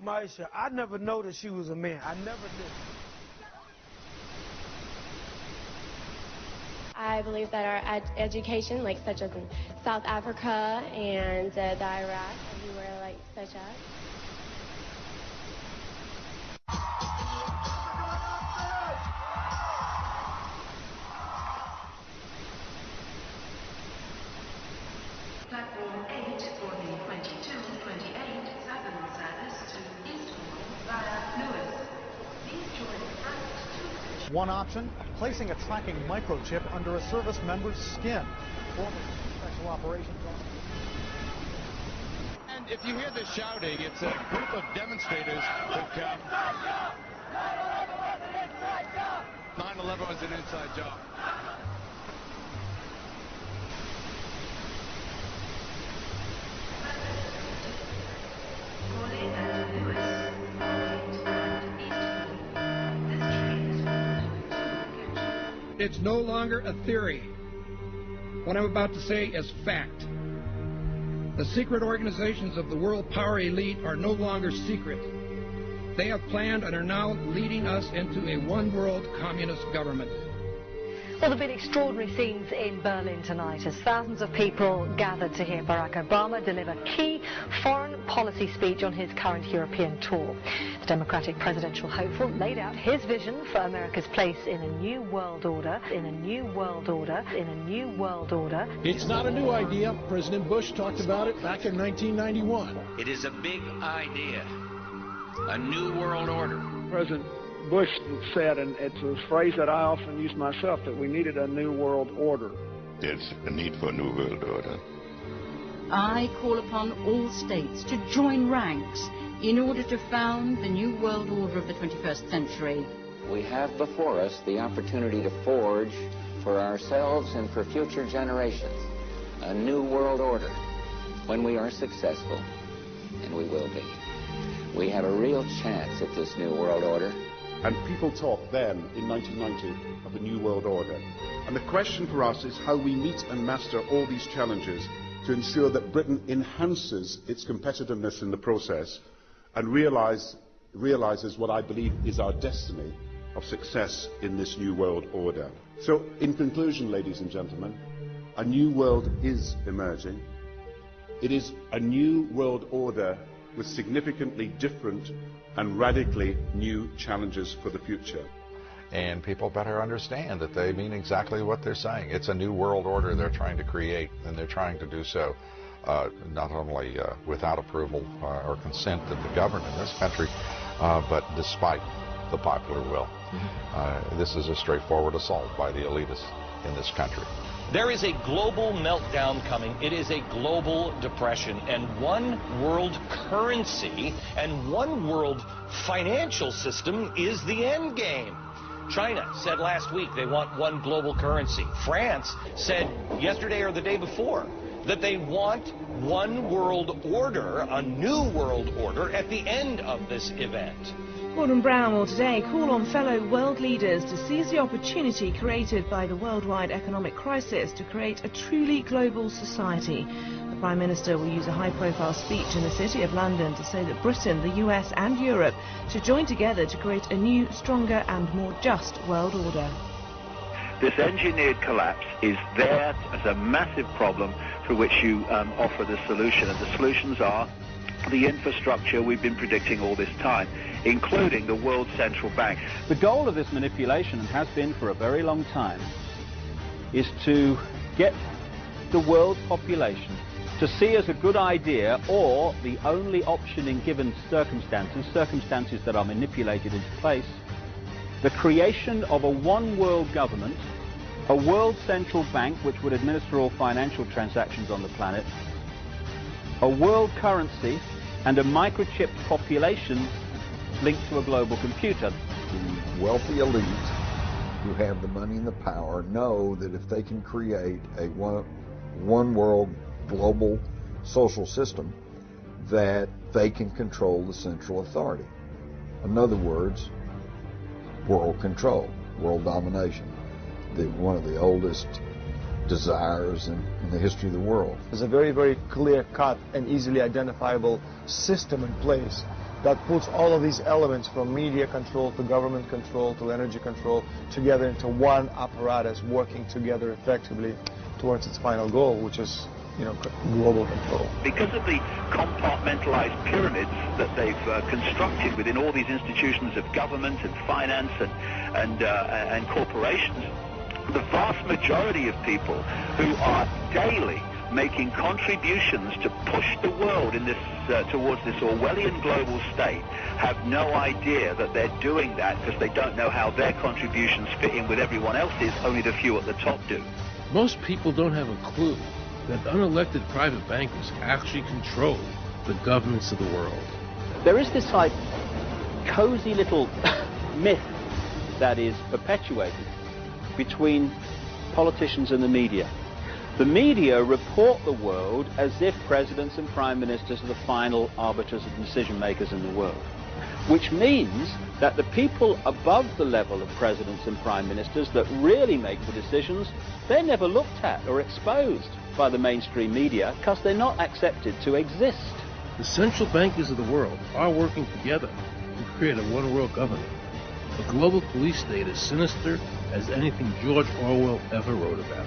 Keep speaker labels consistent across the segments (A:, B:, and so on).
A: Maisha, I never know that she was a man. I never did.
B: I believe that our education, like such as in South Africa and the Iraq, everywhere like such as.
C: Platform 8 for the 2228 Southern service to Istanbul via Lewis. Please join the first two.
D: One option, placing a tracking microchip under a service member's skin. Former Special Operations Officer.
E: And if you hear this shouting, it's a group of demonstrators who've come. 9/11 was an inside job.
F: It's no longer a theory. What I'm about to say is fact. The secret organizations of the world power elite are no longer secret. They have planned and are now leading us into a one-world communist government.
G: Well, there have been extraordinary scenes in Berlin tonight as thousands of people gathered to hear Barack Obama deliver key foreign policy speech on his current European tour. The Democratic presidential hopeful laid out his vision for America's place in a new world order, in a new world order, in a new world order.
F: It's not a new idea. President Bush talked about it back in 1991.
H: It is a big idea, a new world order.
I: President Bush said, and it's a phrase that I often use myself, that we needed a new world order.
J: There's a need for a new world order.
K: I call upon all states to join ranks in order to found the new world order of the 21st century.
L: We have before us the opportunity to forge for ourselves and for future generations a new world order. When we are successful, and we will be, we have a real chance at this new world order.
M: And people talked then, in 1990, of a new world order. And the question for us is how we meet and master all these challenges to ensure that Britain enhances its competitiveness in the process and realizes what I believe is our destiny of success in this new world order. So, in conclusion, ladies and gentlemen, a new world is emerging. It is a new world order with significantly different and radically new challenges for the future.
N: And people better understand that they mean exactly what they're saying. It's a new world order they're trying to create, and they're trying to do so not only without approval or consent of the governed in this country, but despite the popular will. This is a straightforward assault by the elitists in this country.
O: There is a global meltdown coming. It is a global depression, and one world currency and one world financial system is the end game. China said last week they want one global currency. France said yesterday or the day before that they want one world order, a new world order, at the end of this event.
P: Gordon Brown will today call on fellow world leaders to seize the opportunity created by the worldwide economic crisis to create a truly global society. The Prime Minister will use a high-profile speech in the City of London to say that Britain, the US and Europe should join together to create a new, stronger and more just world order.
Q: This engineered collapse is there as a massive problem for which you offer the solution, and the solutions are the infrastructure we've been predicting all this time, including the World Central Bank.
R: The goal of this manipulation, and has been for a very long time, is to get the world population to see as a good idea, or the only option in given circumstances that are manipulated into place, the creation of a one-world government, a world central bank which would administer all financial transactions on the planet, a world currency, and a microchipped population linked to a global computer.
S: The wealthy elite who have the money and the power know that if they can create a one world global social system, that they can control the central authority. In other words, world control, world domination, one of the oldest desires in the history of the world.
T: There's a very, very clear-cut and easily identifiable system in place
A: that puts all of these elements from media control to government control to energy control together into one apparatus working together effectively towards its final goal, which is, global control.
Q: Because of the compartmentalized pyramids that they've constructed within all these institutions of government and finance and corporations, the vast majority of people who are daily making contributions to push the world in this towards this Orwellian global state have no idea that they're doing that, because they don't know how their contributions fit in with everyone else's. Only the few at the top do.
T: Most people don't have a clue that unelected private bankers actually control the governance of the world.
R: There is this cozy little myth that is perpetuated between politicians and the media. The media report the world as if presidents and prime ministers are the final arbiters and decision makers in the world, which means that the people above the level of presidents and prime ministers that really make the decisions, they're never looked at or exposed by the mainstream media because they're not accepted to exist.
T: The central bankers of the world are working together to create a one-world government. A global police state as sinister as anything George Orwell ever wrote about,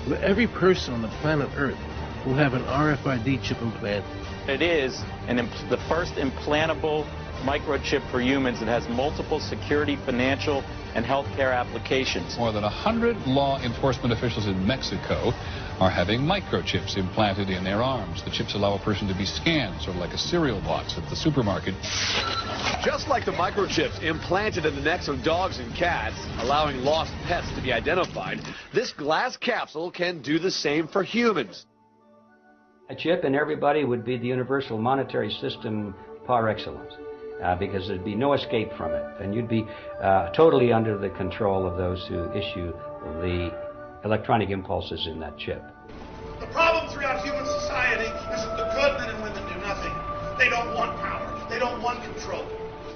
T: where every person on the planet Earth will have an RFID chip implanted.
U: It is the first implantable microchip for humans that has multiple security, financial, and healthcare applications.
E: More than 100 law enforcement officials in Mexico are having microchips implanted in their arms. The chips allow a person to be scanned, sort of like a cereal box at the supermarket.
V: Just like the microchips implanted in the necks of dogs and cats, allowing lost pets to be identified, this glass capsule can do the same for humans.
W: A chip in everybody would be the universal monetary system par excellence, because there'd be no escape from it, and you'd be totally under the control of those who issue the electronic impulses in that chip.
X: The problem throughout human society is that the good men and women do nothing. They don't want power. They don't want control.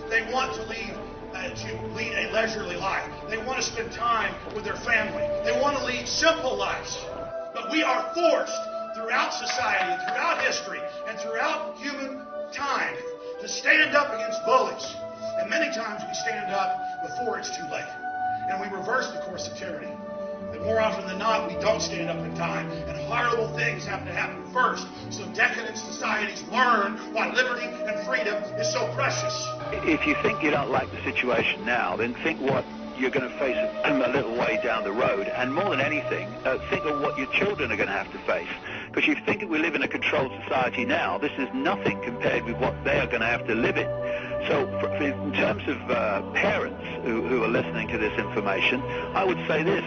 X: They want to lead a leisurely life. They want to spend time with their family. They want to lead simple lives. But we are forced throughout society, throughout history, and throughout human time to stand up against bullies. And many times we stand up before it's too late. And we reverse the course of tyranny. And more often than not, we don't stand up in time. And horrible things have to happen first. So decadent societies learn why liberty and freedom is so precious.
Q: If you think you don't like the situation now, then think what you're going to face a little way down the road. And more than anything, think of what your children are going to have to face. Because you think we live in a controlled society now, this is nothing compared with what they are going to have to live in. So in terms of parents who are listening to this information, I would say this: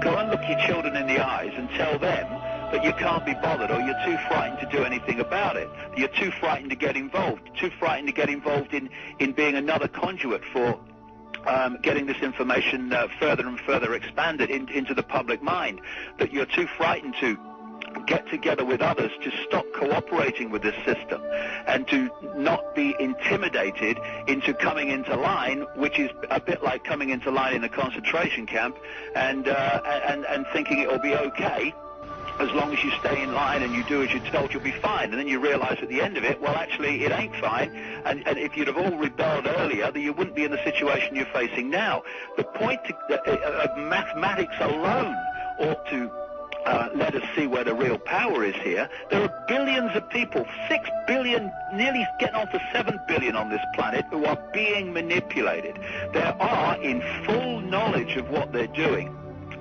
Q: go and look your children in the eyes and tell them that you can't be bothered, or you're too frightened to do anything about it. You're too frightened to get involved, too frightened to get involved in being another conduit for getting this information further and further expanded into the public mind, that you're too frightened to get together with others to stop cooperating with this system and to not be intimidated into coming into line, which is a bit like coming into line in a concentration camp and thinking it will be okay. As long as you stay in line and you do as you're told, you'll be fine. And then you realize at the end of it, well, actually, it ain't fine. And if you'd have all rebelled earlier, then you wouldn't be in the situation you're facing now. The point of mathematics alone ought to let us see where the real power is here. There are billions of people, 6 billion, nearly getting on to 7 billion on this planet, who are being manipulated. There are, in full knowledge of what they're doing,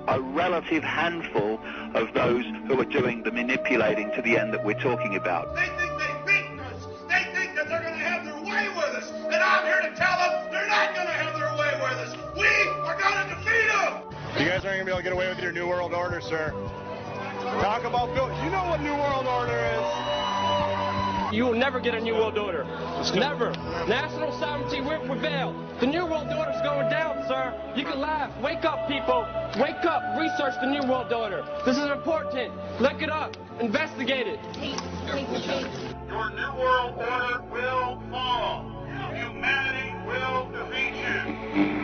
Q: a relative handful of those who are doing the manipulating to the end that we're talking about.
X: They think they've beaten us. They think that they're going to have their way with us. And I'm here to tell them they're not going to have their way with us. We are going to defeat them.
Y: You guys aren't going to be able to get away with your New World Order, sir. Talk about Bill. You know what New World Order is.
Z: You will never get a New World Order. Never. National sovereignty will prevail. The New World Order is going down, sir. You can laugh. Wake up, people. Wake up. Research the New World Order. This is important. Look it up. Investigate it.
X: Your New World Order will fall. Humanity will defeat you.